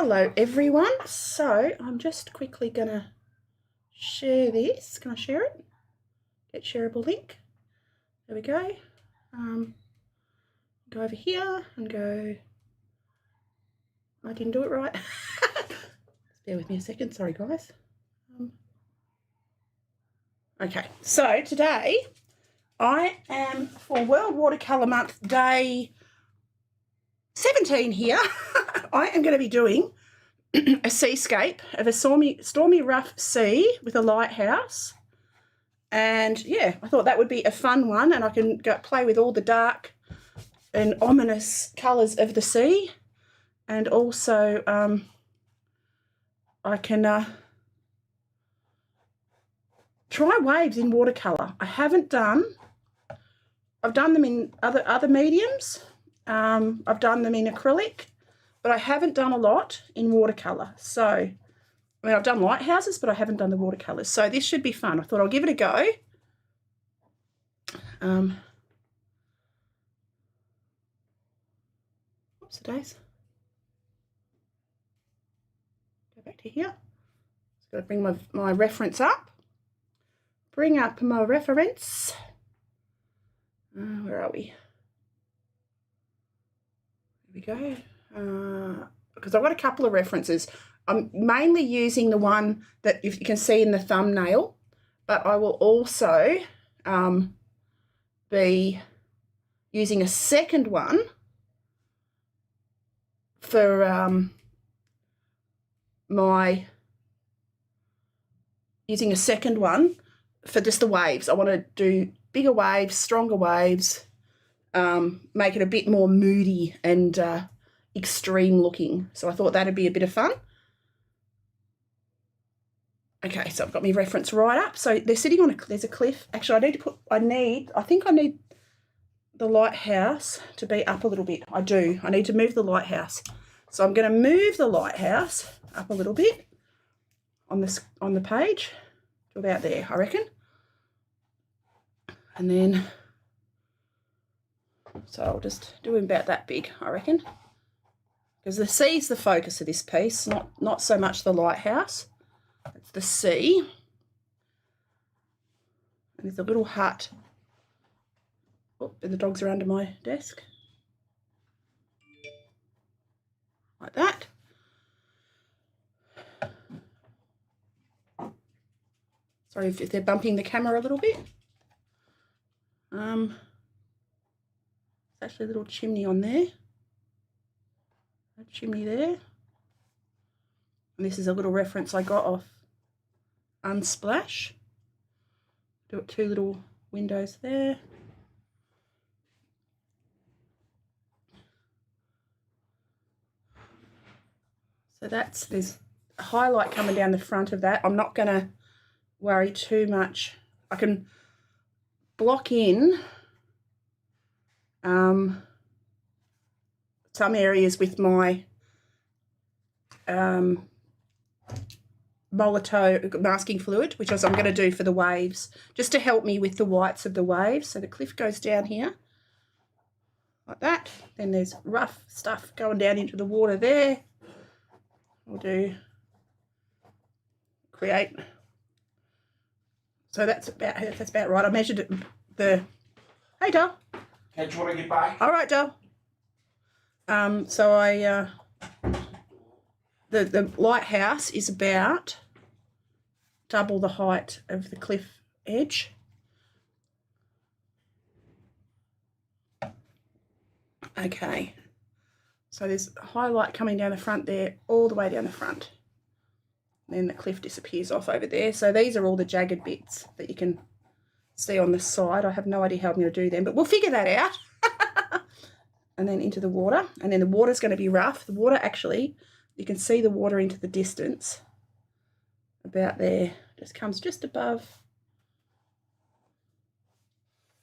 Hello everyone, so I'm just quickly gonna share this. Can I share it? Get shareable link. There we go. Go over here and go, I didn't do it right. Bear with me a second, sorry guys. Okay, so today I am for World Watercolour Month Day 17 here. I am going to be doing a seascape of a stormy rough sea with a lighthouse. And yeah, I thought that would be a fun one, and I can go play with all the dark and ominous colours of the sea. And also I can try waves in watercolour. I've done them in other mediums. I've done them in acrylic, but I haven't done a lot in watercolour. So, I mean, I've done lighthouses, but I haven't done the watercolours. So this should be fun. I thought I'll give it a go. Oops, days. Go back to here. Just got to bring my reference up. Bring up my reference. Where are we? There we go. Because I've got a couple of references. I'm mainly using the one that you can see in the thumbnail, but I will also be using a second one for just the waves. I want to do bigger waves, stronger waves, make it a bit more moody and extreme looking. So I thought that'd be a bit of fun. Okay, so I've got my reference right up. So they're sitting on there's a cliff. Actually, I think I need the lighthouse to be up a little bit. I do. I need to move the lighthouse. So I'm going to move the lighthouse up a little bit on the page to about there, I reckon. And then, so I'll just do him about that big, I reckon. Because the sea's the focus of this piece, not so much the lighthouse. It's the sea. And there's a little hut. Oh, and the dogs are under my desk. Like that. Sorry if they're bumping the camera a little bit. There's actually a little chimney on there. A chimney there. And this is a little reference I got off Unsplash. Do it 2 little windows there. So there's a highlight coming down the front of that. I'm not going to worry too much. I can block in some areas with my Molitor masking fluid, which I'm going to do for the waves, just to help me with the whites of the waves. So the cliff goes down here like that. Then there's rough stuff going down into the water there. I'll create. So that's about right. I measured it. Hey, Dal. Okay, do you want to get back? All right, Dal. So I the lighthouse is about double the height of the cliff edge. Okay. So there's a highlight coming down the front there, all the way down the front. Then the cliff disappears off over there. So these are all the jagged bits that you can see on the side. I have no idea how I'm going to do them, but we'll figure that out. And then into the water. And then the water's going to be rough. The water actually, you can see the water into the distance. About there. Just comes just above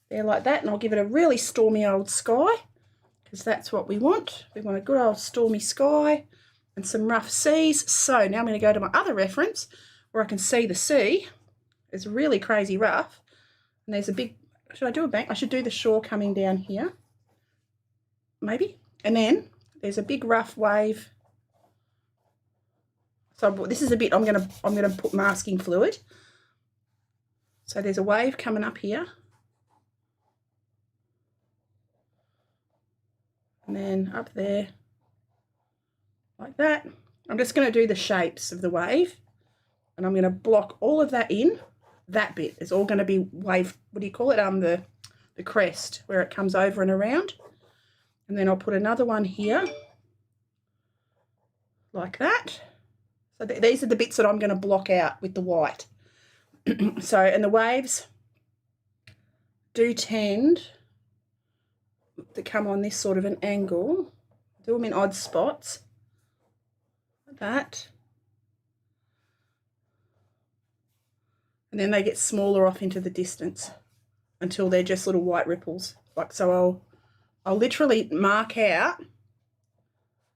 there like that. And I'll give it a really stormy old sky, because that's what we want. We want a good old stormy sky and some rough seas. So now I'm going to go to my other reference where I can see the sea. It's really crazy rough. And there's a big, should I do a bank? I should do the shore coming down here. Maybe. And then there's a big rough wave So this is a bit I'm gonna put masking fluid. So there's a wave coming up here. And then up there, like that. I'm just going to do the shapes of the wave. And I'm going to block all of that in. That bit is all going to be wave, what do you call it? The crest, where it comes over and around. And then I'll put another one here, like that. So these are the bits that I'm going to block out with the white. So, and the waves do tend to come on this sort of an angle. Do them in odd spots, like that. And then they get smaller off into the distance until they're just little white ripples. Like so I'll literally mark out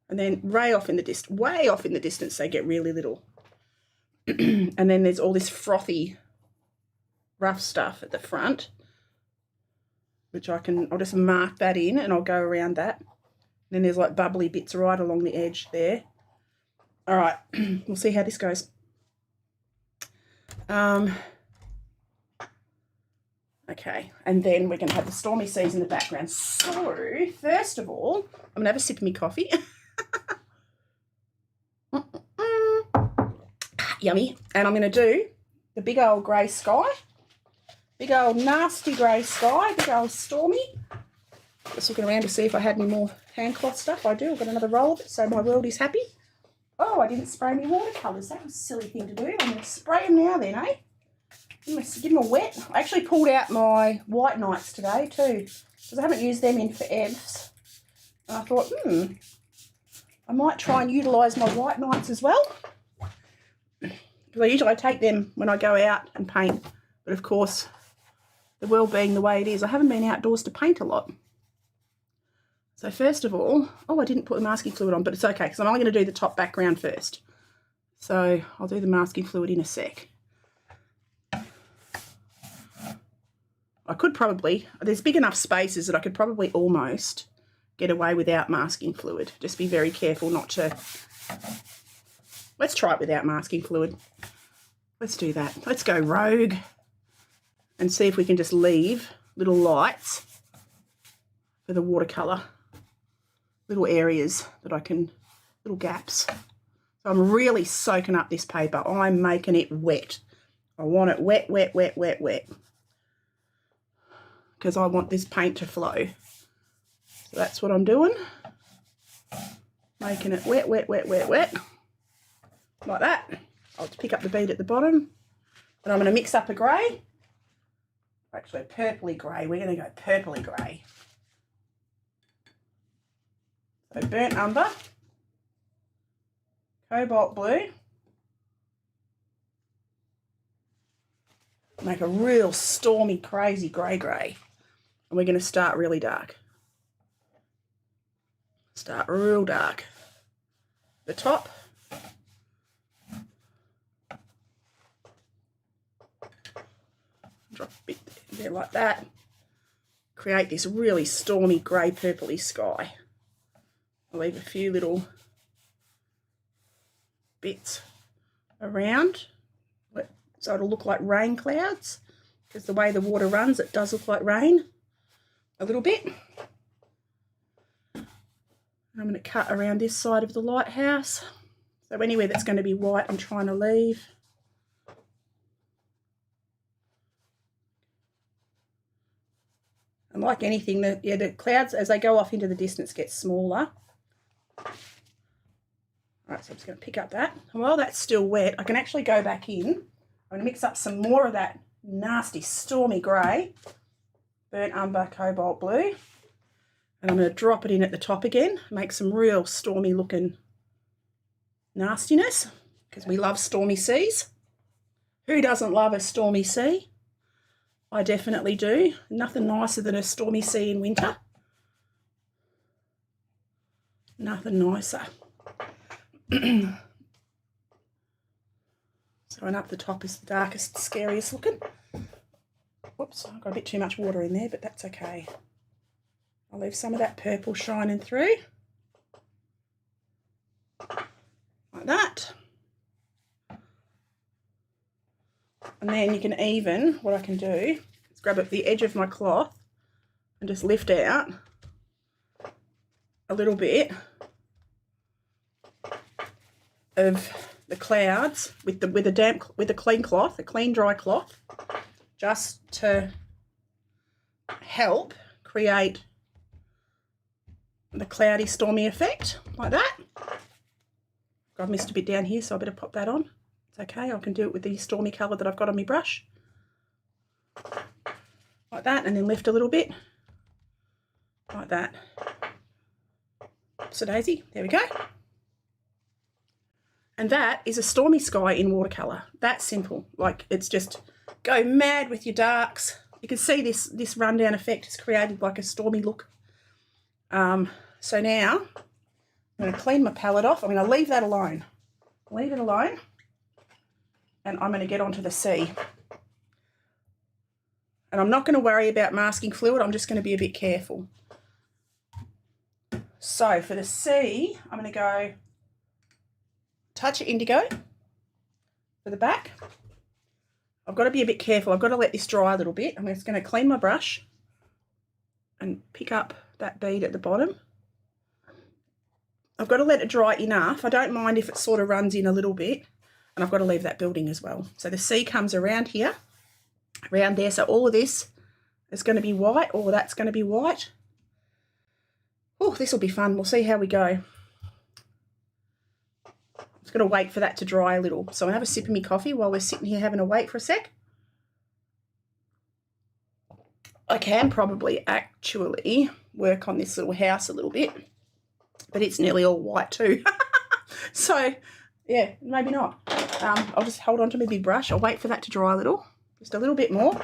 and then way off in the distance they get really little. And then there's all this frothy rough stuff at the front, which I'll just mark that in and I'll go around that. And then there's like bubbly bits right along the edge there. All right, we'll see how this goes. Okay, and then we're going to have the stormy seas in the background. So, first of all, I'm going to have a sip of my coffee. Yummy. And I'm going to do the big old grey sky. Big old nasty grey sky, big old stormy. Just looking around to see if I had any more hand cloth stuff. I do. I've got another roll of it, so my world is happy. Oh, I didn't spray my watercolours. That was a silly thing to do. I'm going to spray them now then, eh? I'm going to give them a wet. I actually pulled out my white nights today too, because I haven't used them in forever. And I thought, I might try and utilise my white nights as well. Because I usually take them when I go out and paint. But of course, the world being the way it is, I haven't been outdoors to paint a lot. So first of all, I didn't put the masking fluid on, but it's okay because I'm only going to do the top background first. So I'll do the masking fluid in a sec. I could probably, there's big enough spaces that I could probably almost get away without masking fluid. Just be very careful not to. Let's try it without masking fluid. Let's do that. Let's go rogue and see if we can just leave little lights for the watercolour, little areas that I can, little gaps. So I'm really soaking up this paper. I'm making it wet. I want it wet, wet, wet, wet, wet, because I want this paint to flow. So that's what I'm doing. Making it wet, wet, wet, wet, wet, like that. I'll just pick up the bead at the bottom, and I'm going to mix up a grey. Actually, a purpley grey. We're going to go purpley grey. So burnt umber, cobalt blue. Make a real stormy, crazy grey. And we're going to start really dark. Start real dark. The top. Drop a bit there like that. Create this really stormy grey purpley sky. I'll leave a few little bits around so it'll look like rain clouds, because the way the water runs it does look like rain a little bit. And I'm going to cut around this side of the lighthouse, so anywhere that's going to be white I'm trying to leave. And like anything, the clouds as they go off into the distance get smaller. Alright, so I'm just going to pick up that. And while that's still wet, I can actually go back in. I'm going to mix up some more of that nasty stormy grey, burnt umber, cobalt blue. And I'm going to drop it in at the top again, make some real stormy looking nastiness, because we love stormy seas. Who doesn't love a stormy sea? I definitely do. Nothing nicer than a stormy sea in winter. Nothing nicer. So, and up the top is the darkest, scariest looking. Whoops, I've got a bit too much water in there, but that's okay. I'll leave some of that purple shining through. Like that. And then you can even, what I can do is grab up the edge of my cloth and just lift out a little bit of the clouds with a clean cloth, a clean dry cloth, just to help create the cloudy stormy effect like that. I've missed a bit down here, so I better pop that on. It's okay, I can do it with the stormy colour that I've got on my brush. Like that, and then lift a little bit. Like that. So daisy, there we go. And that is a stormy sky in watercolour. That's simple. Like, it's just go mad with your darks. You can see this rundown effect has created like a stormy look. So now I'm going to clean my palette off. I'm going to leave that alone. Leave it alone. And I'm going to get onto the sea. And I'm not going to worry about masking fluid. I'm just going to be a bit careful. So for the sea, I'm going to go touch of indigo for the back. I've got to be a bit careful. I've got to let this dry a little bit. I'm just going to clean my brush and pick up that bead at the bottom. I've got to let it dry enough. I don't mind if it sort of runs in a little bit, and I've got to leave that building as well. So the sea comes around here, around there. So all of this is going to be white, or that's going to be white. Oh, this will be fun. We'll see how we go. I'm just going to wait for that to dry a little. So I'll have a sip of my coffee while we're sitting here having a wait for a sec. I can probably actually work on this little house a little bit, but it's nearly all white too. So, yeah, maybe not. I'll just hold on to my big brush. I'll wait for that to dry a little, just a little bit more.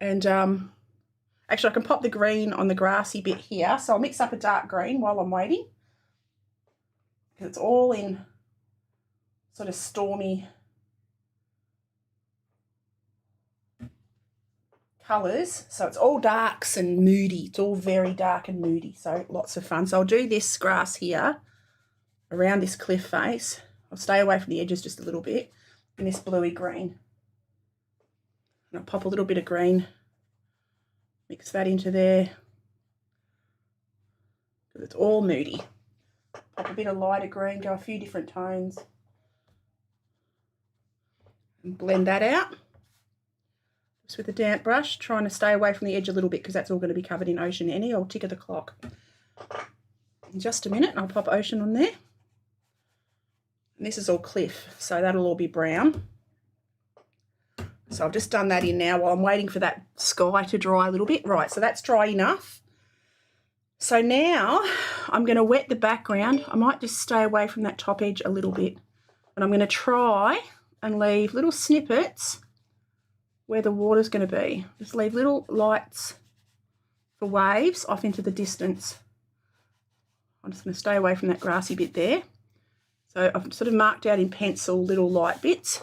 And actually, I can pop the green on the grassy bit here. So I'll mix up a dark green while I'm waiting, because it's all in sort of stormy colours. So it's all darks and moody. It's all very dark and moody. So lots of fun. So I'll do this grass here around this cliff face. I'll stay away from the edges just a little bit in this bluey green. And I'll pop a little bit of green, mix that into there, because it's all moody. Pop a bit of lighter green, go a few different tones, and blend that out. Just with a damp brush, trying to stay away from the edge a little bit, because that's all going to be covered in ocean any old tick of the clock. In just a minute, I'll pop ocean on there. And this is all cliff, so that'll all be brown. So I've just done that in now while I'm waiting for that sky to dry a little bit. Right, so that's dry enough. So now I'm going to wet the background. I might just stay away from that top edge a little bit. And I'm going to try and leave little snippets where the water's going to be. Just leave little lights for waves off into the distance. I'm just going to stay away from that grassy bit there. So I've sort of marked out in pencil little light bits.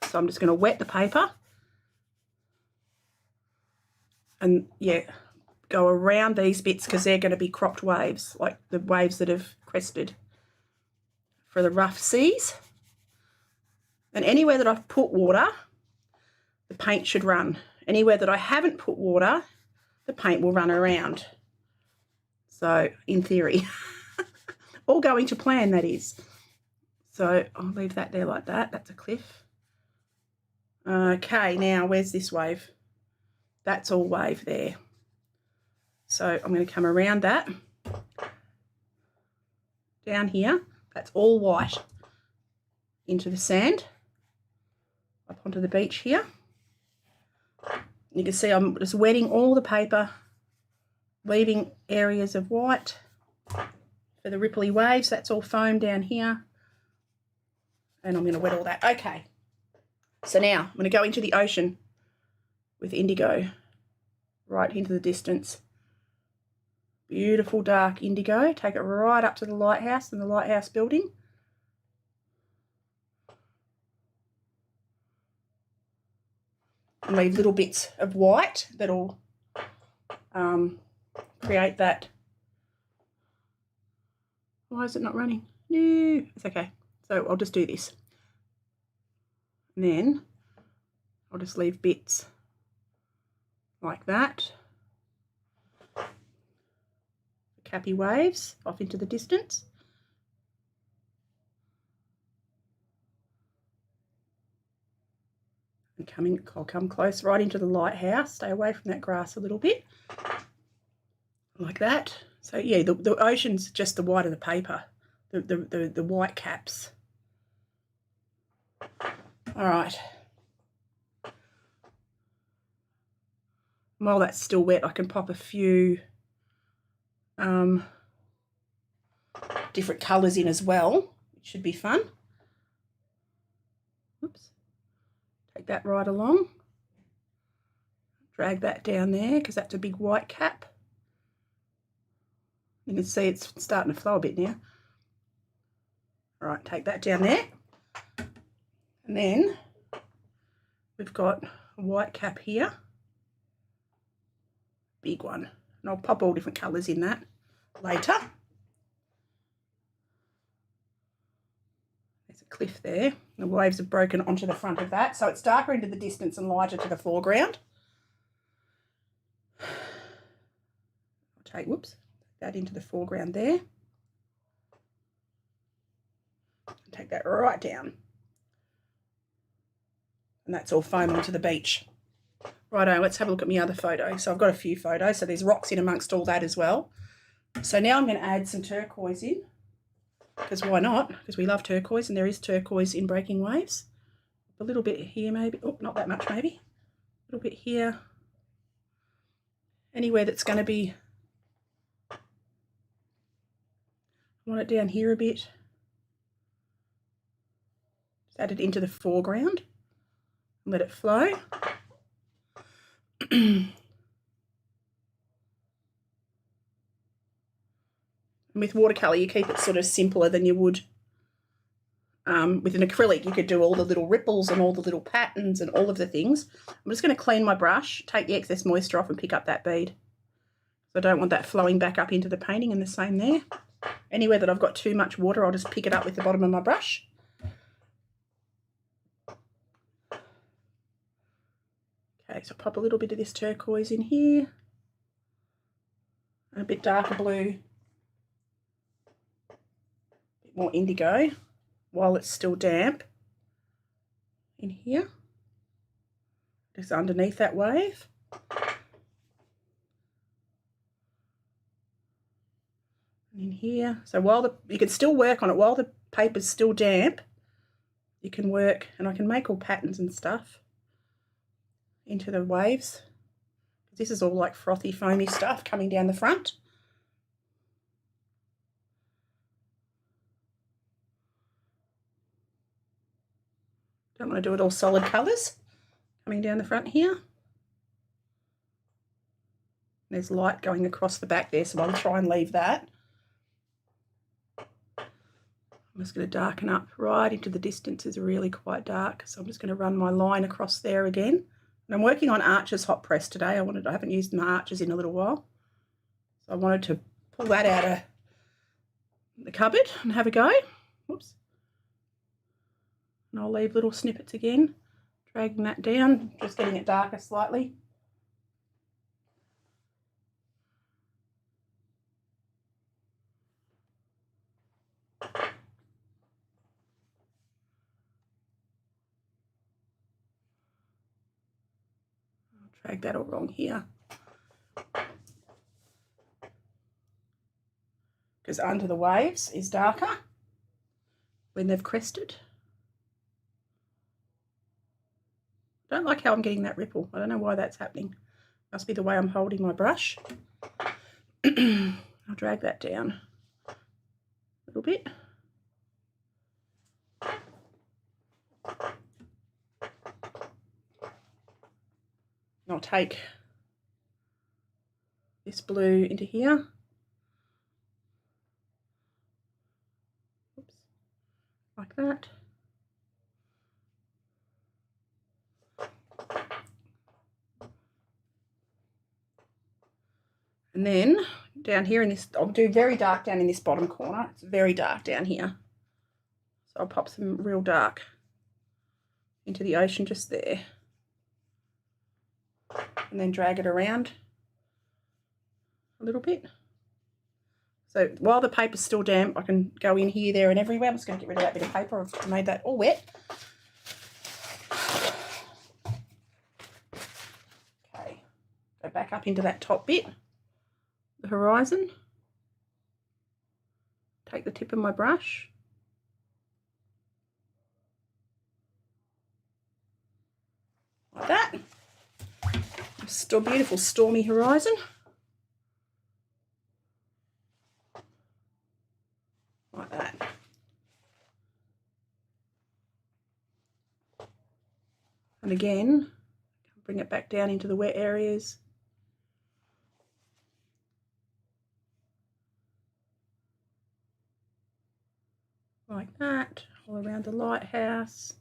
So I'm just going to wet the paper and, yeah, go around these bits, because they're going to be cropped waves, like the waves that have crested for the rough seas. And anywhere that I've put water, the paint should run. Anywhere that I haven't put water, the paint will run around. So, in theory, all going to plan, that is. So I'll leave that there like that. That's a cliff. Okay, now where's this wave? That's all wave there. So I'm going to come around that. Down here, that's all white. Into the sand. Up onto the beach here. You can see I'm just wetting all the paper, leaving areas of white for the ripply waves. That's all foam down here. And I'm going to wet all that. Okay. So now I'm going to go into the ocean with indigo right into the distance. Beautiful dark indigo. Take it right up to the lighthouse and the lighthouse building. And leave little bits of white that'll create that. Why is it not running? No, it's okay. So I'll just do this. And then I'll just leave bits like that. Cappy waves off into the distance. And I'll come close right into the lighthouse. Stay away from that grass a little bit. Like that. So yeah, the ocean's just the white of the paper. The white caps. All right. While that's still wet, I can pop a few different colours in as well. It should be fun. Oops. Take that right along. Drag that down there because that's a big white cap. You can see it's starting to flow a bit now. All right, take that down there. And then we've got a white cap here. Big one. And I'll pop all different colours in that later. There's a cliff there. The waves have broken onto the front of that. So it's darker into the distance and lighter to the foreground. I'll take, whoops, that into the foreground there. Take that right down. And that's all foam onto the beach. Righto, let's have a look at my other photo. So I've got a few photos. So there's rocks in amongst all that as well. So now I'm going to add some turquoise in. Because why not? Because we love turquoise, and there is turquoise in Breaking Waves. A little bit here maybe. Oh, not that much maybe. A little bit here. Anywhere that's going to be... I want it down here a bit. Just add it into the foreground. And let it flow. With watercolour, you keep it sort of simpler than you would with an acrylic. You could do all the little ripples and all the little patterns and all of the things. I'm just going to clean my brush, take the excess moisture off and pick up that bead. So I don't want that flowing back up into the painting, and the same there. Anywhere that I've got too much water, I'll just pick it up with the bottom of my brush. Okay, so pop a little bit of this turquoise in here. And a bit darker blue. More indigo while it's still damp in here, just underneath that wave. And in here, so while you can still work on it while the paper's still damp, you can work, and I can make all patterns and stuff into the waves. This is all like frothy, foamy stuff coming down the front. Don't want to do it all solid colours coming down the front here. There's light going across the back there, so I'll try and leave that. I'm just going to darken up right into the distance. It's really quite dark, so I'm just going to run my line across there again. And I'm working on Arches hot press today. I haven't used my Arches in a little while, so I wanted to pull that out of the cupboard and have a go. Whoops. And I'll leave little snippets again, dragging that down, just getting it darker slightly. I'll drag that all wrong here. Because under the waves is darker when they've crested. I don't like how I'm getting that ripple. I don't know why that's happening. Must be the way I'm holding my brush. I'll drag that down a little bit. And I'll take this blue into here. Oops. Like that. And then down here in this, I'll do very dark down in this bottom corner. It's very dark down here. So I'll pop some real dark into the ocean just there. And then drag it around a little bit. So while the paper's still damp, I can go in here, there and everywhere. I'm just going to get rid of that bit of paper. I've made that all wet. Okay, go back up into that top bit, the horizon. Take the tip of my brush. Like that. Still beautiful stormy horizon. Like that. And again, bring it back down into the wet areas. Like that, all around the lighthouse.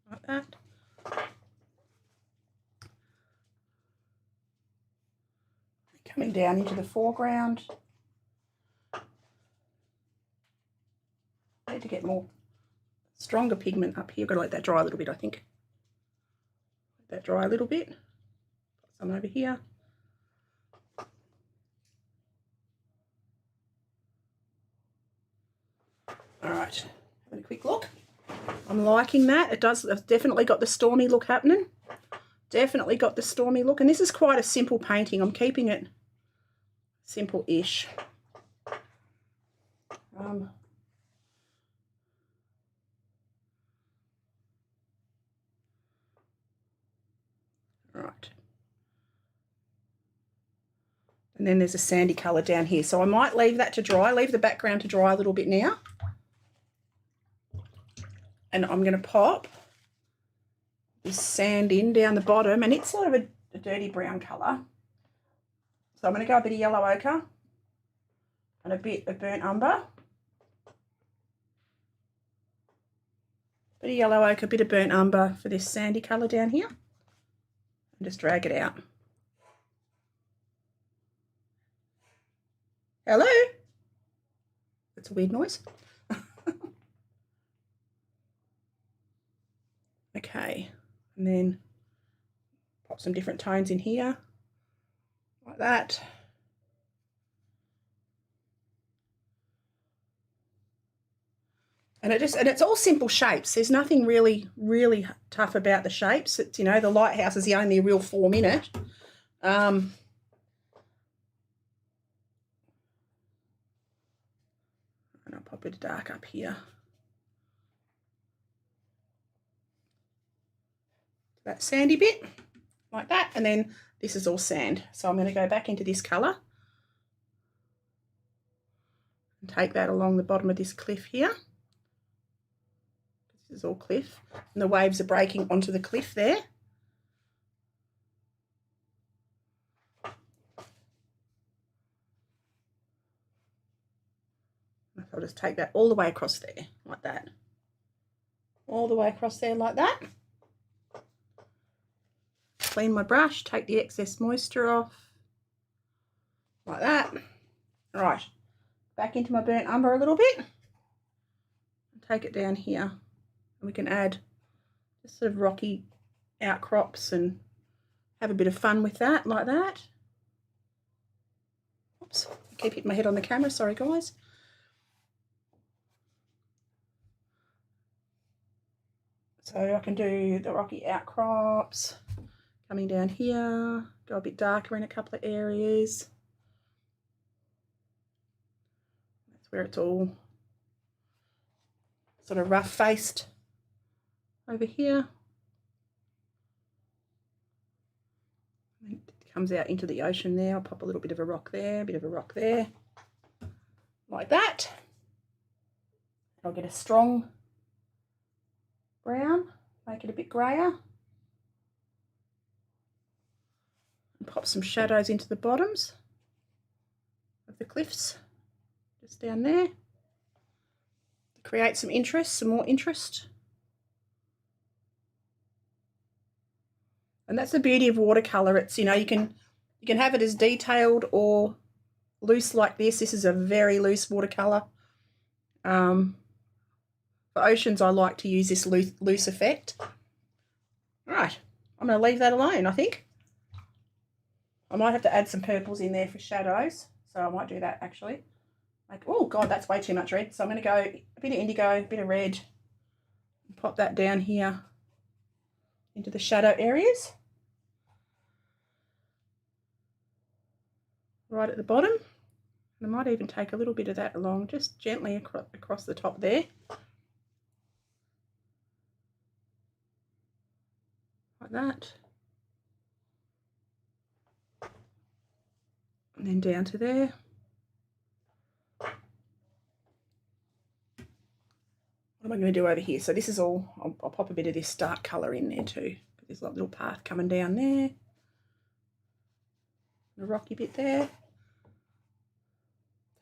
Like that. Coming down into the foreground. I need to get more stronger pigment up here. I've got to let that dry a little bit, I think. Let that dry a little bit. Put some over here. All right, having a quick look. I'm liking that. It's definitely got the stormy look happening. Definitely got the stormy look. And this is quite a simple painting. I'm keeping it simple-ish. Right. And then there's a sandy colour down here. So I might leave that to dry, leave the background to dry a little bit now. And I'm going to pop this sand in down the bottom, and it's sort of a dirty brown colour. So I'm going to go a bit of yellow ochre and a bit of burnt umber. Bit of yellow ochre, a bit of burnt umber for this sandy colour down here. And just drag it out. Hello? That's a weird noise. Okay, and then pop some different tones in here, like that. And it's all simple shapes. There's nothing really tough about the shapes. It's, you know, the lighthouse is the only real form in it. And I'll pop a bit of dark up here. That sandy bit, like that, and then this is all sand. So I'm going to go back into this colour and take that along the bottom of this cliff here. This is all cliff, and the waves are breaking onto the cliff there. I'll just take that all the way across there, like that. All the way across there, like that. Clean my brush, take the excess moisture off, like that. Right, back into my burnt umber a little bit. Take it down here, and we can add just sort of rocky outcrops and have a bit of fun with that, like that. Oops, I keep hitting my head on the camera, sorry guys. So I can do the rocky outcrops. Coming down here, go a bit darker in a couple of areas. That's where it's all sort of rough faced over here. It comes out into the ocean there. I'll pop a little bit of a rock there, a bit of a rock there, like that. I'll get a strong brown, make it a bit grayer. Pop some shadows into the bottoms of the cliffs, just down there. Create some interest, some more interest. And that's the beauty of watercolour. It's, you know, you can have it as detailed or loose like this. This is a very loose watercolour. For oceans, I like to use this loose effect. All right, I'm going to leave that alone, I think. I might have to add some purples in there for shadows, so I might do that actually. Like, oh God, that's way too much red. So I'm going to go a bit of indigo, a bit of red, and pop that down here into the shadow areas. Right at the bottom. And I might even take a little bit of that along, just gently across the top there. Like that. And then down to there. What am I going to do over here? So this is all, I'll pop a bit of this dark colour in there too. There's a little path coming down there. A rocky bit there.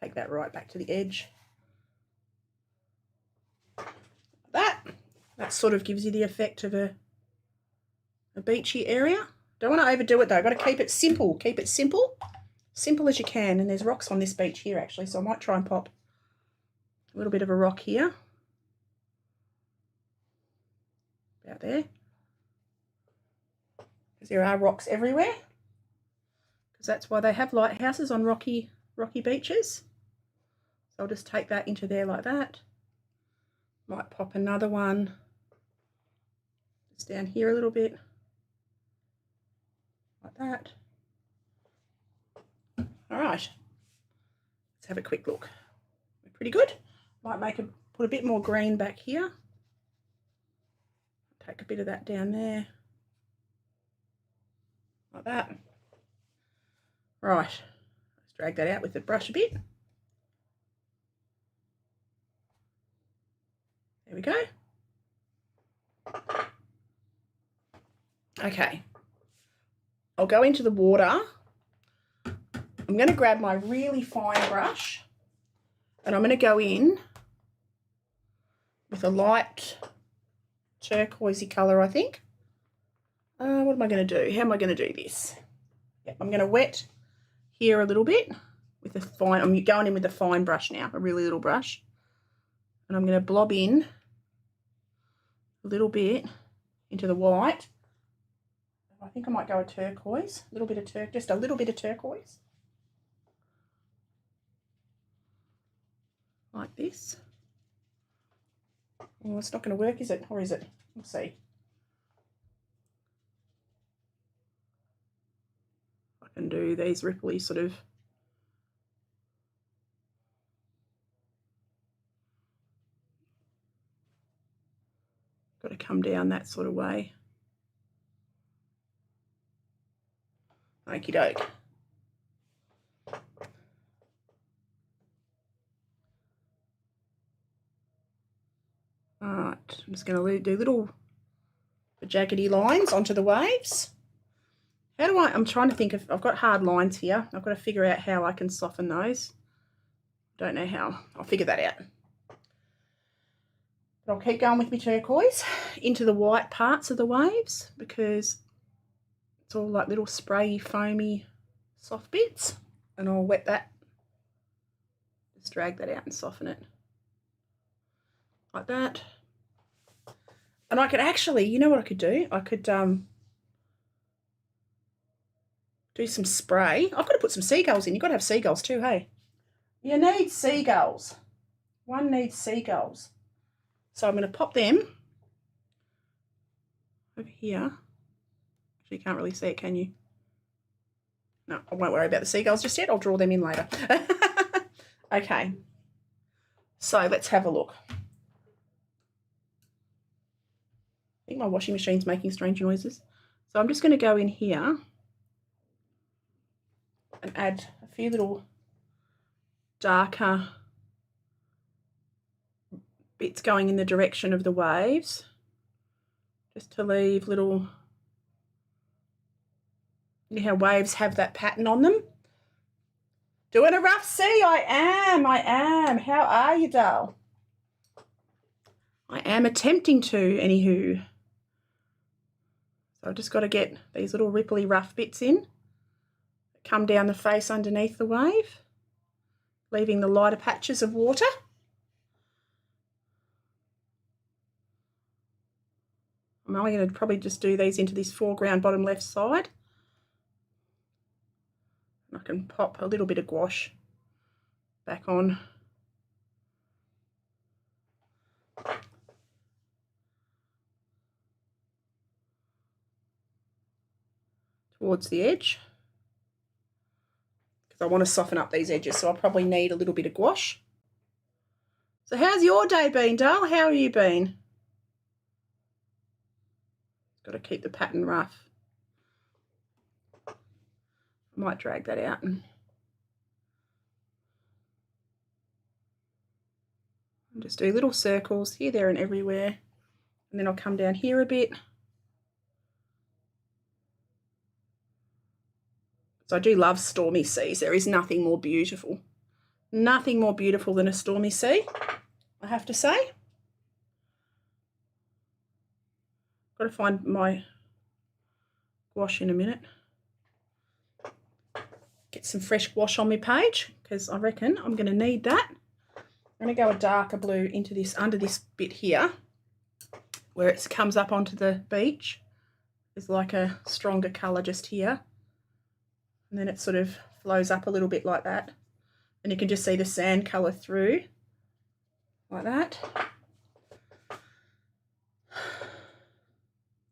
Take that right back to the edge. That sort of gives you the effect of a beachy area. Don't want to overdo it though. Got to keep it simple. Keep it simple. Simple as you can. And there's rocks on this beach here actually, so I might try and pop a little bit of a rock here. About there. Because there are rocks everywhere. Because that's why they have lighthouses on rocky beaches. So I'll just take that into there like that. Might pop another one just down here a little bit. Like that. All right. Let's have a quick look. We're pretty good. Might put a bit more green back here. Take a bit of that down there. Like that. Right. Let's drag that out with the brush a bit. There we go. Okay. I'll go into the water. I'm going to grab my really fine brush and I'm going to go in with a light turquoisey colour, I think. What am I going to do? How am I going to do this? Yep, I'm going to wet here a little bit with a fine, I'm going in with a fine brush now, a really little brush. And I'm going to blob in a little bit into the white. I think I might go a turquoise, a little bit of just a little bit of turquoise. Like this. Oh, it's not going to work, is it? Or is it? We'll see. I can do these ripply sort of. Got to come down that sort of way. Okie doke. Alright, I'm just going to do little jaggedy lines onto the waves. How do I'm trying to think of, I've got hard lines here. I've got to figure out how I can soften those. Don't know how. I'll figure that out. But I'll keep going with my turquoise into the white parts of the waves because it's all like little sprayy, foamy, soft bits. And I'll wet that. Just drag that out and soften it. Like that. And I could actually, you know what I could do? I could do some spray. I've got to put some seagulls in. You've got to have seagulls too, hey? You need seagulls. One needs seagulls. So I'm going to pop them over here. Actually, you can't really see it, can you? No, I won't worry about the seagulls just yet. I'll draw them in later. Okay. So let's have a look. I think my washing machine's making strange noises. So I'm just going to go in here and add a few little darker bits going in the direction of the waves, just to leave little, you know how waves have that pattern on them? Doing a rough sea, I am. How are you, doll? I am attempting to, anywho. So I've just got to get these little ripply rough bits in, come down the face underneath the wave. leaving the lighter patches of water. I'm only going to probably just do these into this foreground bottom left side. I can pop a little bit of gouache back on. Towards the edge. Because I want to soften up these edges, so I'll probably need a little bit of gouache. So how's your day been, Dale? How have you been? Got to keep the pattern rough. I might drag that out and just do little circles here, there and everywhere. And then I'll come down here a bit. So I do love stormy seas. There is nothing more beautiful. Nothing more beautiful than a stormy sea, I have to say. Got to find my gouache in a minute. Get some fresh gouache on my page because I reckon I'm going to need that. I'm going to go a darker blue into this, under this bit here, where it comes up onto the beach. There's like a stronger colour just here. And then it sort of flows up a little bit like that. And you can just see the sand colour through, like that.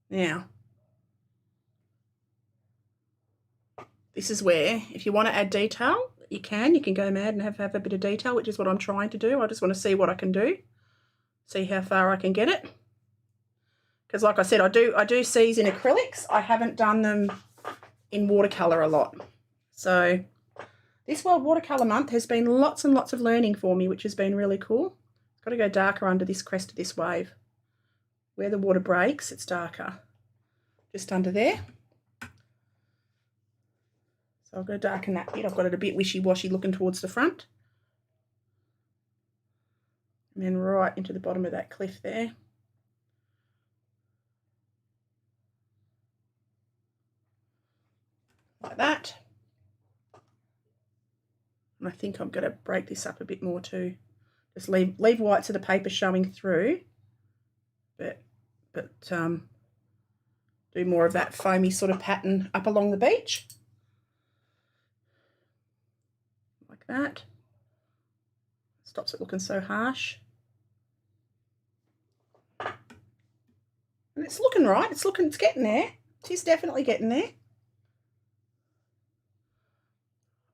Now, this is where, if you want to add detail, you can go mad and have a bit of detail, which is what I'm trying to do. I just want to see what I can do, see how far I can get it. Because like I said, I do seas in acrylics. I haven't done them in watercolour a lot. So this World Watercolour Month has been lots and lots of learning for me, which has been really cool. Got to go darker under this crest of this wave. Where the water breaks, it's darker. Just under there. So I'll go darken that bit. I've got it a bit wishy-washy looking towards the front. And then right into the bottom of that cliff there. Like that. And I think I'm going to break this up a bit more too. Just leave whites of the paper showing through, but do more of that foamy sort of pattern up along the beach. Like that. Stops it looking so harsh. And it's looking right. It's getting there. It is definitely getting there.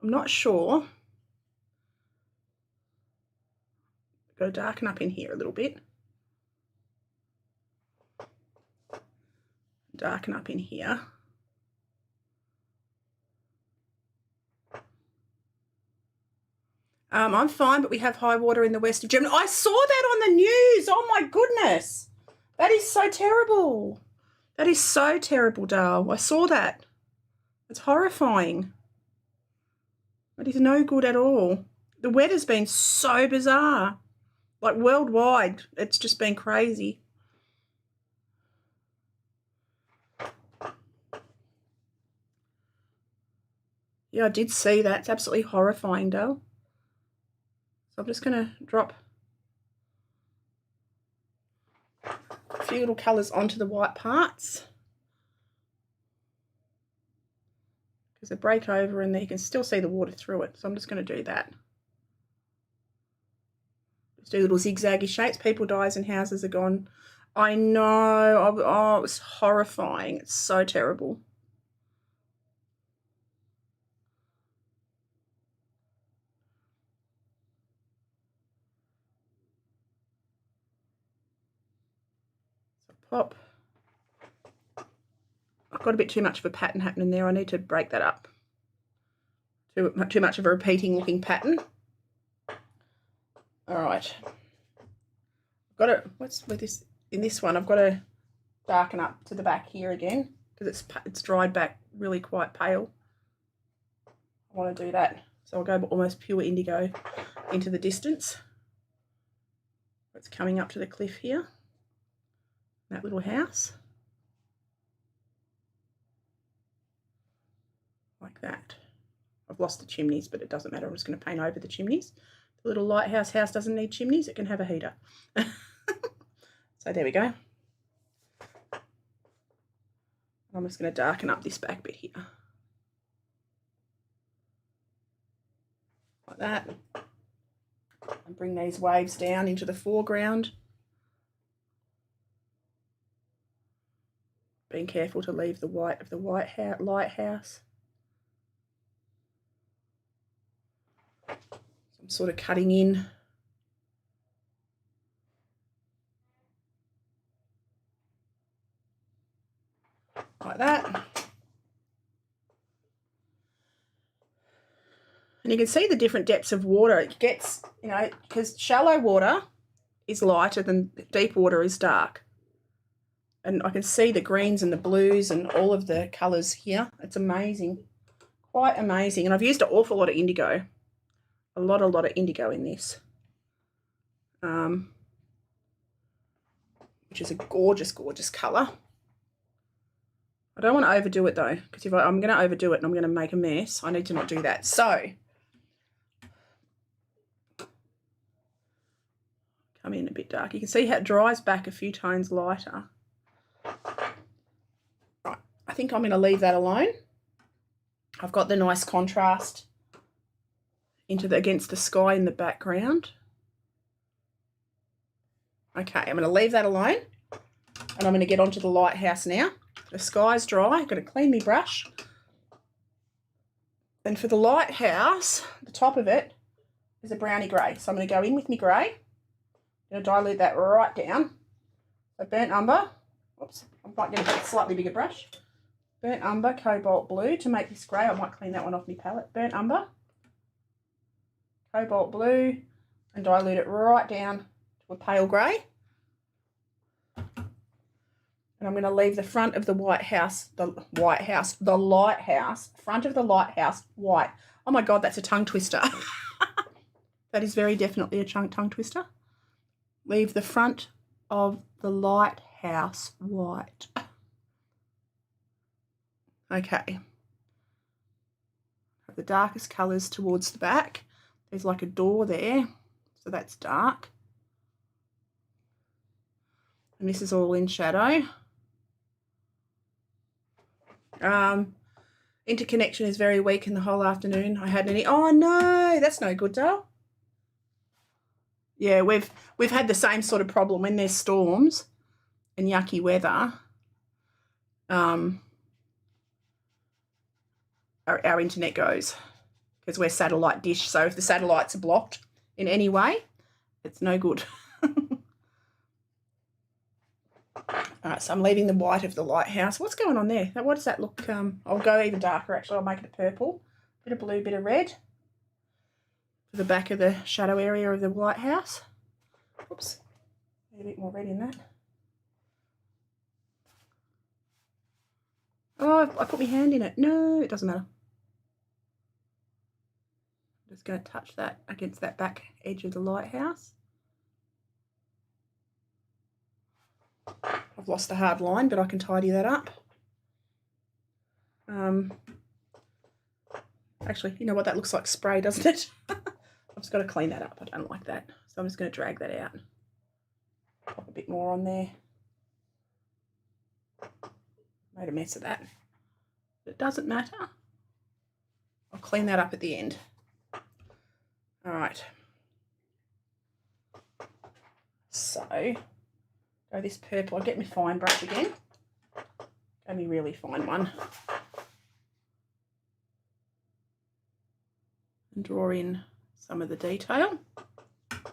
I'm not sure. Got to darken up in here a little bit. Darken up in here. I'm fine, but we have high water in the west of Germany. I saw that on the news. Oh my goodness. That is so terrible. That is so terrible, Dale. I saw that. It's horrifying. That is no good at all. The weather's been so bizarre. Like worldwide, it's just been crazy. Yeah, I did see that. It's absolutely horrifying, Dale. So I'm just going to drop a few little colours onto the white parts. Because they break over and you can still see the water through it. So I'm just going to do that. Just do little zigzaggy shapes. People dies and houses are gone. I know. Oh, it was horrifying. It's so terrible. So pop. I've got a bit too much of a pattern happening there. I need to break that up. Too much of a repeating looking pattern. All right. I've got to, what's with this? In this one, I've got to darken up to the back here again because it's dried back really quite pale. I want to do that. So I'll go almost pure indigo into the distance. It's coming up to the cliff here. That little house. Like that. I've lost the chimneys, but it doesn't matter. I'm just going to paint over the chimneys. The little lighthouse house doesn't need chimneys. It can have a heater. So there we go. I'm just going to darken up this back bit here. Like that. And bring these waves down into the foreground. Being careful to leave the white of the lighthouse. So I'm sort of cutting in. Like that. And you can see the different depths of water. It gets, you know, because shallow water is lighter than deep water is dark. And I can see the greens and the blues and all of the colours here. It's amazing. Quite amazing. And I've used an awful lot of indigo. A lot of indigo in this. Which is a gorgeous, gorgeous colour. I don't want to overdo it though, because if I'm going to overdo it and I'm going to make a mess, I need to not do that. So, come in a bit dark. You can see how it dries back a few tones lighter. Right, I think I'm going to leave that alone. I've got the nice contrast against the sky in the background. Okay, I'm going to leave that alone, and I'm going to get onto the lighthouse now. The sky's dry. I've got to clean my brush. And for the lighthouse, the top of it is a brownie grey. So I'm going to go in with my grey. I'm going to dilute that right down. So burnt umber. Oops, I might get a slightly bigger brush. Burnt umber, cobalt blue. To make this grey, I might clean that one off my palette. Burnt umber, cobalt blue, and dilute it right down to a pale grey. And I'm going to leave the front of the lighthouse, front of the lighthouse white. Oh my God, that's a tongue twister. That is very definitely a tongue twister. Leave the front of the lighthouse white. Okay. The darkest colours towards the back. There's like a door there, so that's dark. And this is all in shadow. Interconnection is very weak in the whole afternoon. I hadn't any. Oh no, that's no good, Dale. Yeah, we've had the same sort of problem when there's storms and yucky weather. Our internet goes because we're satellite dish. So if the satellites are blocked in any way, it's no good. All right, so I'm leaving the white of the lighthouse. What's going on there? What does that look? I'll go even darker, actually. I'll make it a purple. Bit of blue, bit of red. For the back of the shadow area of the lighthouse. Oops. Need a bit more red in that. Oh, I put my hand in it. No, it doesn't matter. I'm just going to touch that against that back edge of the lighthouse. I've lost the hard line, but I can tidy that up. Actually, you know what? That looks like spray, doesn't it? I've just got to clean that up. I don't like that. So I'm just going to drag that out. Pop a bit more on there. Made a mess of that. But it doesn't matter. I'll clean that up at the end. All right. So, go this purple. I'll get my fine brush again. Go me really fine one. And draw in some of the detail. I've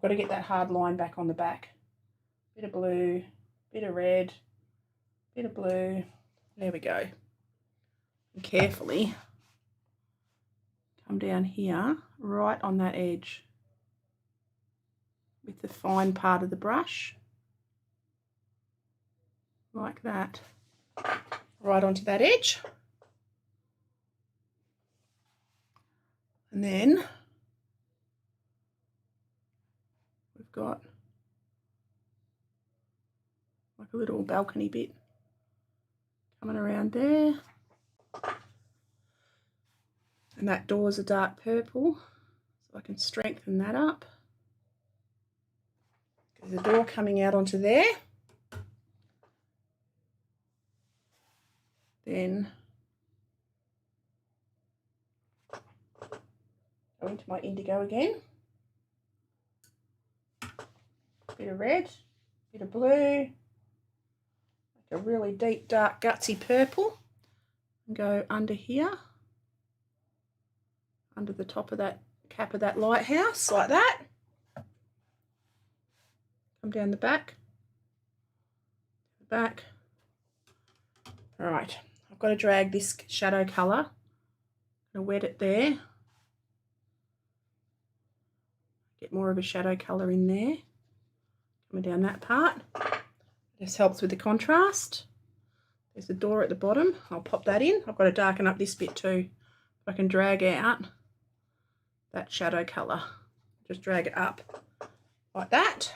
got to get that hard line back on the back. Bit of blue, bit of red, bit of blue. There we go. And carefully come down here, right on that edge with the fine part of the brush, like that, right onto that edge. And then we've got like a little balcony bit coming around there. And that door's a dark purple, so I can strengthen that up. There's a door coming out onto there. Then go into my indigo again. Bit of red, bit of blue, like a really deep, dark, gutsy purple. And go under here, under the top of that cap of that lighthouse, like that. Come down the back. All right, I've got to drag this shadow colour. I'm going to wet it there. Get more of a shadow colour in there. Coming down that part. This helps with the contrast. There's the door at the bottom. I'll pop that in. I've got to darken up this bit too. I can drag out that shadow colour. Just drag it up like that.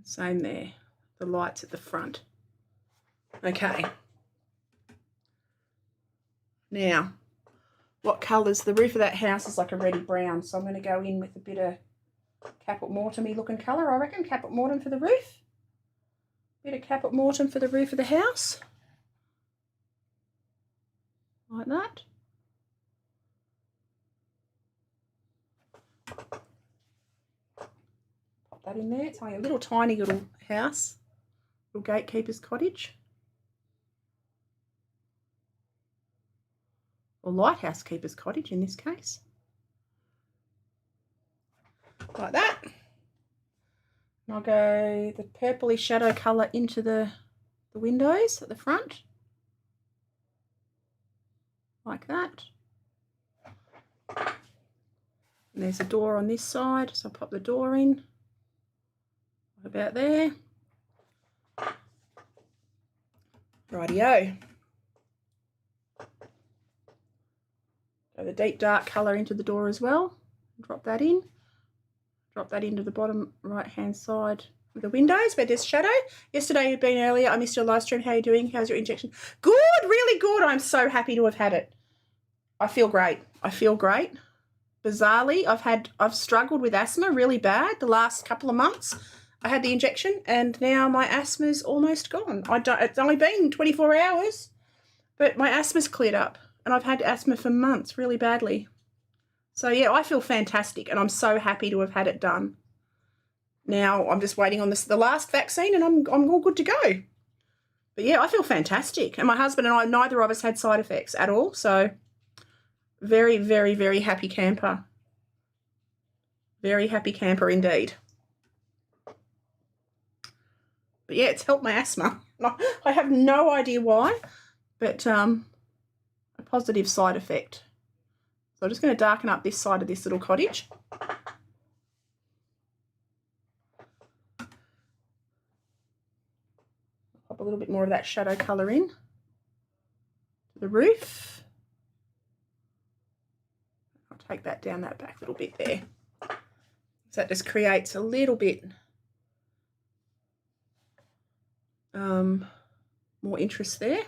Same there. The lights at the front. Okay. Now, what colours? The roof of that house is like a reddy brown, so I'm going to go in with a bit of Caput Mortem-y looking colour, I reckon. Caput Mortem for the roof. Bit of Caput Mortem for the roof of the house. Like that. Pop that in there. It's only a little tiny little house. Little gatekeeper's cottage. Or lighthouse keeper's cottage in this case. Like that. And I'll go the purpley shadow colour into the windows at the front. Like that. And there's a door on this side, so I'll pop the door in. About there. Rightio. Go the deep dark colour into the door as well. Drop that in. Drop that into the bottom right hand side of the windows where there's shadow. Yesterday you'd been earlier. I missed your live stream. How are you doing? How's your injection? Good, really good. I'm so happy to have had it. I feel great. I feel great. Bizarrely, I've struggled with asthma really bad the last couple of months. I had the injection and now my asthma's almost gone. It's only been 24 hours, but my asthma's cleared up and I've had asthma for months really badly. So yeah, I feel fantastic and I'm so happy to have had it done. Now I'm just waiting on the last vaccine and I'm all good to go. But yeah, I feel fantastic. And my husband and I, neither of us had side effects at all. So very, very, very happy camper. Very happy camper indeed. But yeah, it's helped my asthma. I have no idea why, but a positive side effect. So I'm just going to darken up this side of this little cottage. Pop a little bit more of that shadow colour in to the roof. I'll take that down that back little bit there. So that just creates a little bit more interest there.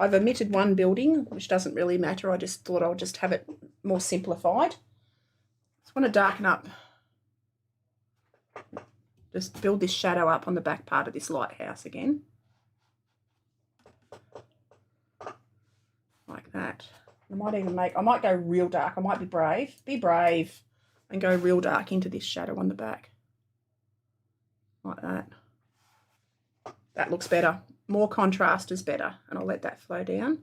I've omitted one building, which doesn't really matter. I just thought I'll just have it more simplified. Just want to darken up, just build this shadow up on the back part of this lighthouse again. Like that. I might go real dark. I might be brave and go real dark into this shadow on the back. Like that. That looks better. More contrast is better, and I'll let that flow down.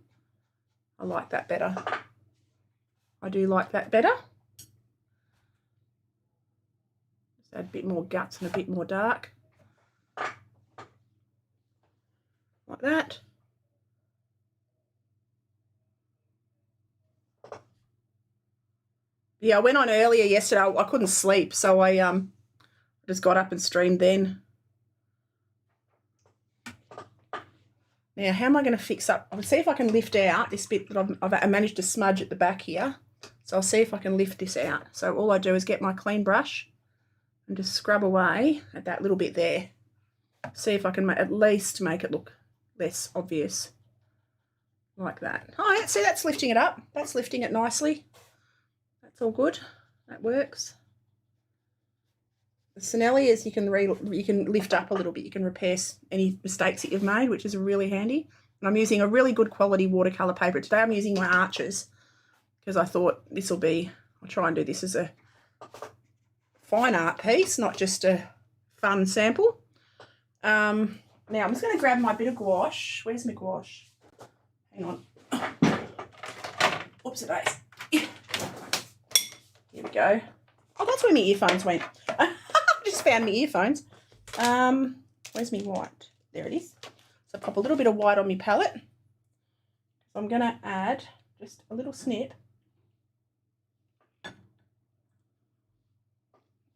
I like that better. I do like that better. Just add a bit more guts and a bit more dark. Like that. Yeah, I went on earlier yesterday. I couldn't sleep, so I just got up and streamed then. Now, how am I going to fix up? I'll see if I can lift out this bit that I've managed to smudge at the back here. So I'll see if I can lift this out. So all I do is get my clean brush and just scrub away at that little bit there. See if I can at least make it look less obvious. like that. Oh, yeah, see, that's lifting it up. That's lifting it nicely. That's all good. That works. The Sinelli is you can lift up a little bit. You can repair any mistakes that you've made, which is really handy. And I'm using a really good quality watercolour paper. Today I'm using my Arches because I thought this will be, I'll try and do this as a fine art piece, not just a fun sample. Now I'm just going to grab my bit of gouache. Where's my gouache? Hang on. Oops, days. Here we go. Oh, that's where my earphones went. I just found my earphones. Where's my white? There it is. So pop a little bit of white on my palette. So I'm going to add just a little snip.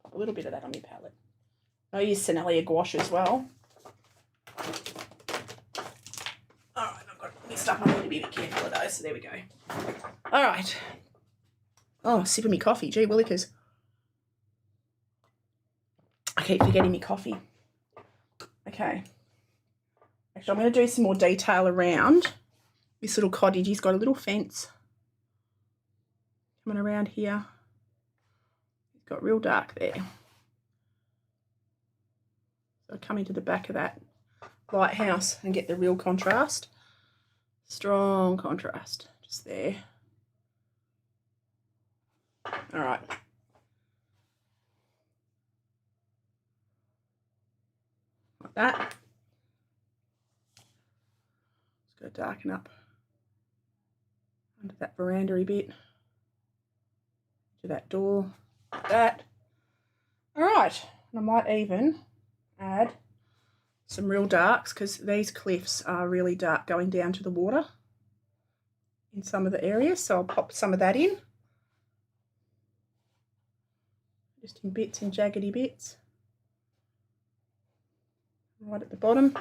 Pop a little bit of that on my palette. I use Sinelli gouache as well. All right, I've got mixed up. I need to be a bit careful of those. So there we go. All right. Oh, sipping me coffee. Gee willikers. I keep forgetting me coffee. Okay. Actually, I'm going to do some more detail around this little cottage. He's got a little fence coming around here. It's got real dark there. So I come into the back of that lighthouse and get the real contrast. Strong contrast just there. All right. Like that. Just got to darken up under that veranda bit. To that door. Like that. All right. And I might even add some real darks because these cliffs are really dark going down to the water in some of the areas. So I'll pop some of that in. Just in bits, in jaggedy bits. Right at the bottom.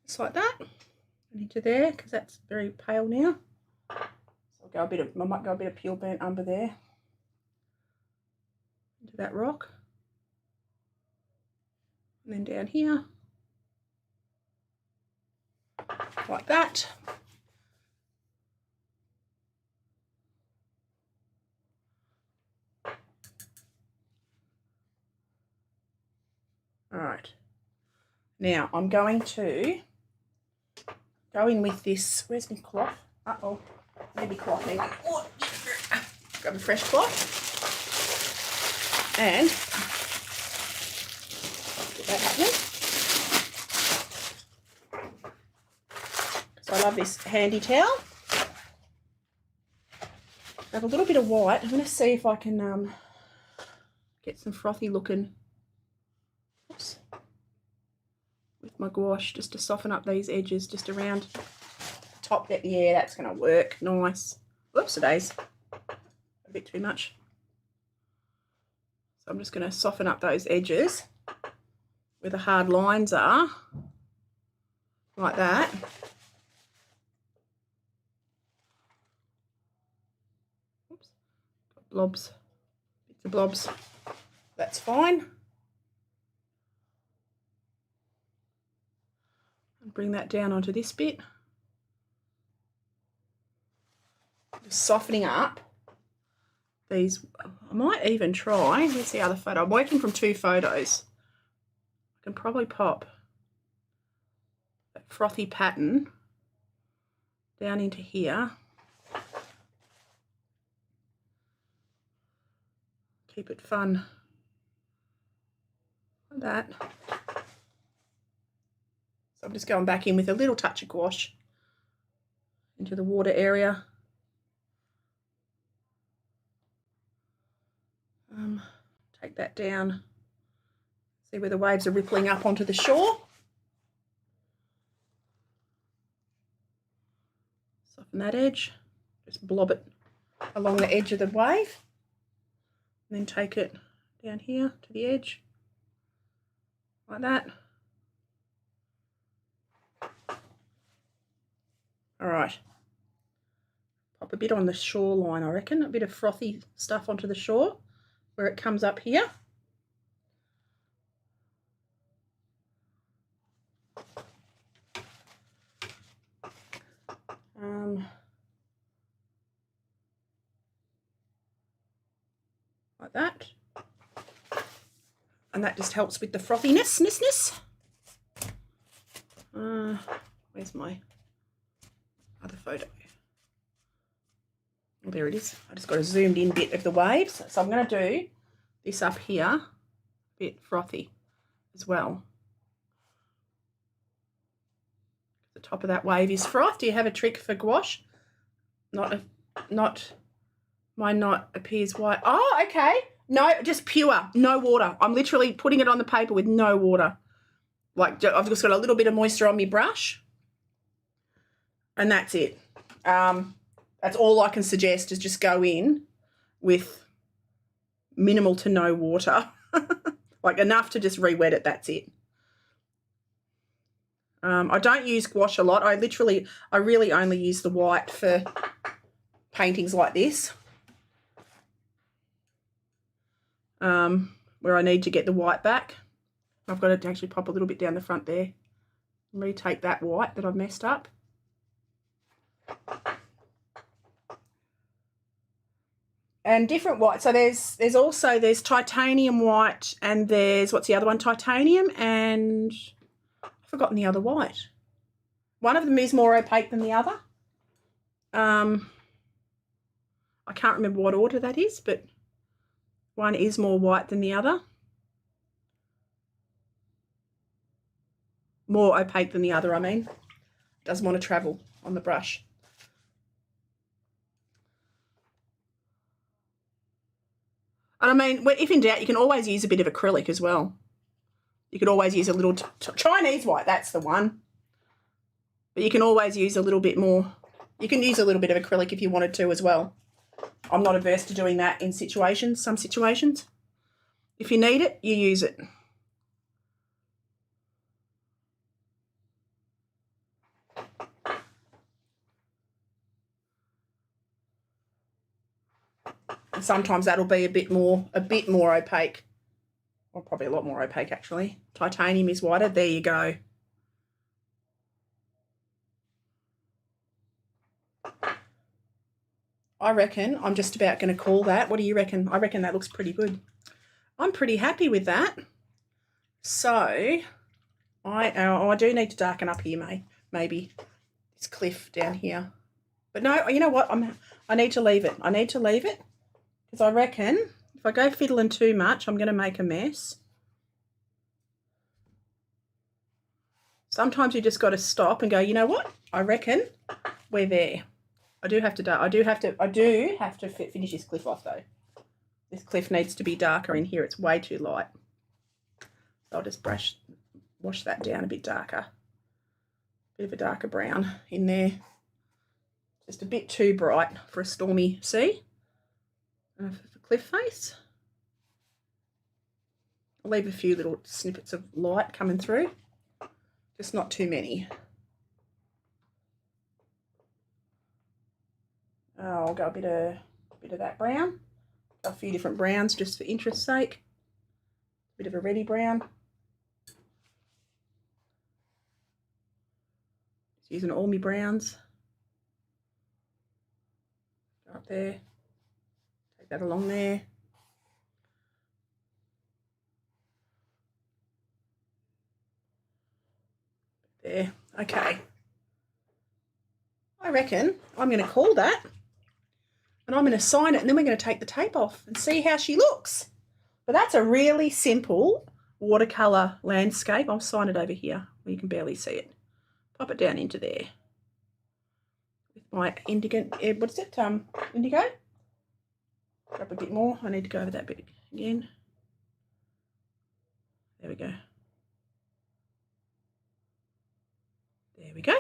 Just like that. And into there, because that's very pale now. So I'll go a bit of, I might go a bit of peel burnt umber there. Into that rock. And then down here. Like that. All right. Now I'm going to go in with this. Where's my cloth? Uh-oh. Maybe cloth even. Oh, grab a fresh cloth. And get that happening. So I love this handy towel. I have a little bit of white. I'm going to see if I can get some frothy looking, oops, with my gouache just to soften up these edges just around the top. Yeah, that's going to work nice. Whoops, today's a bit too much. So I'm just going to soften up those edges where the hard lines are, like that. Oops, got blobs, bits of blobs. That's fine. And bring that down onto this bit. Just softening up these. I might even try, where's the other photo? I'm working from 2 photos. I can probably pop that frothy pattern down into here. Keep it fun. Like that. So I'm just going back in with a little touch of gouache into the water area. Take that down. See where the waves are rippling up onto the shore. Soften that edge. Just blob it along the edge of the wave. And then take it down here to the edge. Like that. All right. Pop a bit on the shoreline, I reckon. A bit of frothy stuff onto the shore. where it comes up here. Like that. And that just helps with the frothiness. Where's my other photo? Oh, there it is. I just got a zoomed in bit of the waves. So I'm going to do this up here, a bit frothy as well. The top of that wave is froth. Do you have a trick for gouache? Mine not appears white. Oh, okay. No, just pure, no water. I'm literally putting it on the paper with no water. Like, I've just got a little bit of moisture on my brush, and that's it. That's all I can suggest, is just go in with minimal to no water. Like enough to just re-wet it, that's it. I don't use gouache a lot. I really only use the white for paintings like this. Where I need to get the white back. I've got to actually pop a little bit down the front there and retake that white that I've messed up. And different white. So there's titanium white, and there's, what's the other one? Titanium, and I've forgotten the other white. One of them is more opaque than the other. I can't remember what order that is, but one is more white than the other. More opaque than the other, I mean. Doesn't want to travel on the brush. And I mean, if in doubt, you can always use a bit of acrylic as well. You could always use a little Chinese white, that's the one. But you can always use a little bit more. You can use a little bit of acrylic if you wanted to as well. I'm not averse to doing that in some situations. If you need it, you use it. And sometimes that'll be a bit more opaque. Or probably a lot more opaque, actually. Titanium is whiter. There you go. I reckon I'm just about going to call that. What do you reckon? I reckon that looks pretty good. I'm pretty happy with that. So I do need to darken up here, maybe this cliff down here. But no, you know what? I need to leave it. I need to leave it because I reckon if I go fiddling too much, I'm going to make a mess. Sometimes you just got to stop and go, you know what? I reckon we're there. I do have to finish this cliff off though. This cliff needs to be darker in here. It's way too light. So I'll just wash that down a bit darker. Bit of a darker brown in there. Just a bit too bright for a stormy sea. For the cliff face. I'll leave a few little snippets of light coming through. Just not too many. I'll go a bit of that brown. A few different browns just for interest's sake. A bit of a reddy brown. Just using all my browns. Go up there. Take that along there. There. Okay. I reckon I'm going to call that. And I'm going to sign it, and then we're going to take the tape off and see how she looks. But that's a really simple watercolour landscape. I'll sign it over here where you can barely see it. Pop it down into there. With my indigo, what's it, indigo? Grab a bit more. I need to go over that bit again. There we go. There we go.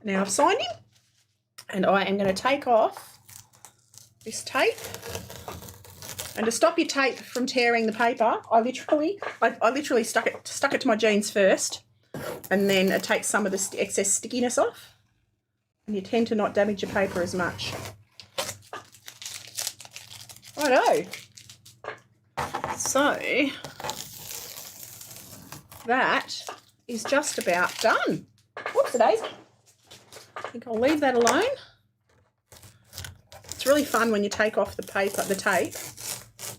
Now I've signed him, and I am going to take off this tape. And to stop your tape from tearing the paper, I literally stuck it to my jeans first, and then it takes some of the excess stickiness off, and you tend to not damage your paper as much. Righto. So that is just about done. Whoops, daisy. I think I'll leave that alone. It's really fun when you take off the paper, the tape.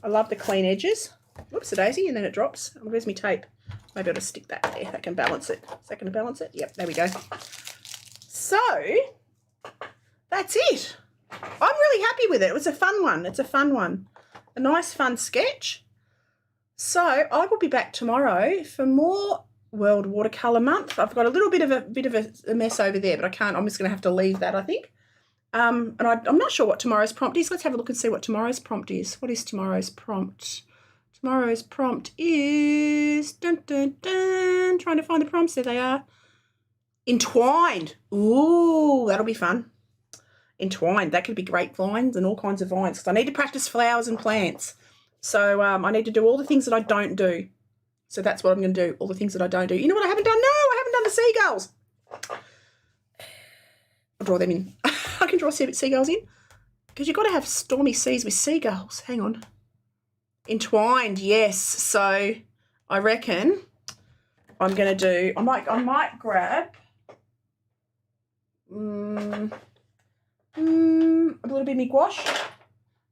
I love the clean edges. Whoops, a daisy, and then it drops. Oh, where's my tape? Maybe I'll just stick that there. That can balance it. Is that going to balance it? Yep, there we go. So that's it. I'm really happy with it. It was a fun one. It's a fun one. A nice, fun sketch. So I will be back tomorrow for more World Watercolour Month. I've got a little bit of a mess over there, but I can't. I'm just going to have to leave that, I think. And I'm not sure what tomorrow's prompt is. Let's have a look and see what tomorrow's prompt is. What is tomorrow's prompt? Tomorrow's prompt is dun, dun, dun, trying to find the prompts. There they are. Entwined. Ooh, that'll be fun. Entwined. That could be grapevines and all kinds of vines, because I need to practice flowers and plants. So I need to do all the things that I don't do. So that's what I'm going to do, all the things that I don't do. You know what I haven't done? No, I haven't done the seagulls. I'll draw them in. I can draw seagulls in, because you've got to have stormy seas with seagulls. Hang on. Entwined, yes. So I reckon I'm going to do, I might grab a little bit of my gouache.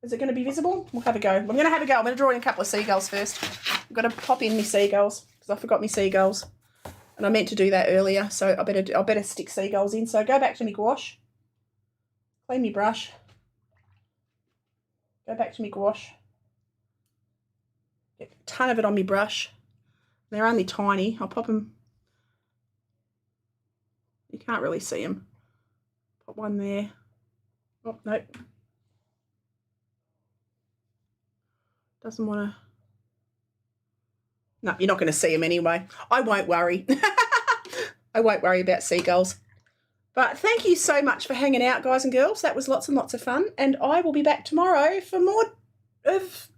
Is it going to be visible? We'll have a go. I'm going to have a go. I'm going to draw in a couple of seagulls first. I've got to pop in my seagulls because I forgot my seagulls. And I meant to do that earlier, so I better stick seagulls in. So go back to my gouache. Clean my brush. Go back to my gouache. Get a ton of it on my brush. They're only tiny. I'll pop them. You can't really see them. Pop one there. Oh, no. Doesn't want to. No, you're not going to see them anyway. I won't worry. I won't worry about seagulls. But thank you so much for hanging out, guys and girls. That was lots and lots of fun. And I will be back tomorrow for more of,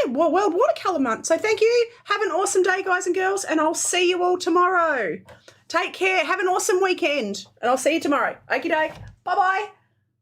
World Watercolour Month. So thank you. Have an awesome day, guys and girls. And I'll see you all tomorrow. Take care. Have an awesome weekend. And I'll see you tomorrow. Okie doke. Bye-bye.